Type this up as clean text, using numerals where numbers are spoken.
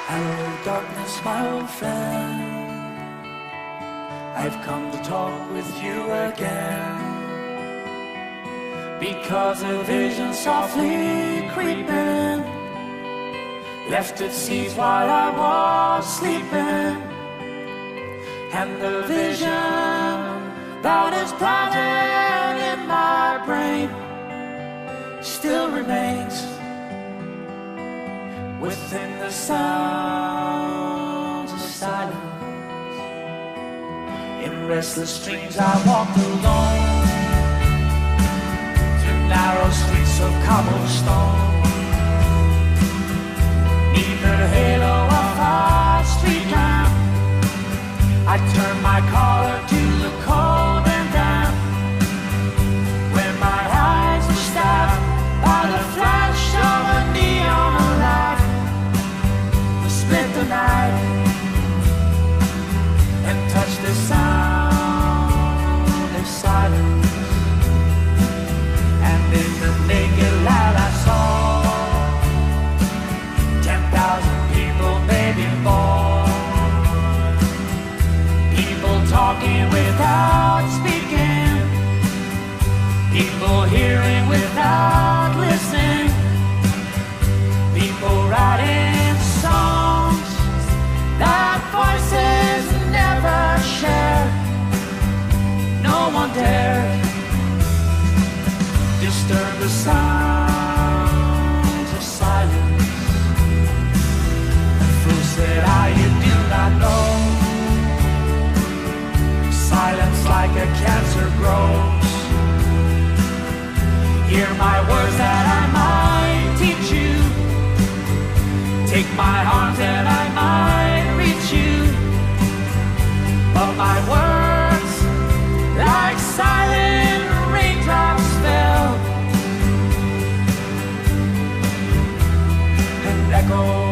Hello, darkness, my old friend. I've come to talk with you again, because a vision softly creeping left its seeds while I was sleeping, and the vision that is planted in my brain still remains within the sounds of silence. In restless dreams I walked alone through narrow streets of cobblestone, neath the halo of a street lamp. I turned my collar to the cold and damp, when my eyes were stabbed by the flash of a neon light that split the night and touched the sound of silence. And in the naked light I saw 10,000 people, maybe more, people talking without speaking, people hearing without listening, people writing songs that voices never shared. No one dared disturb the sounds of silence. The fool said, "Ah, you do not know. Silence like a cancer grows. Hear my words that I might teach you. Take my arms and I might reach you. But my words, like silent raindrops, fell and echoed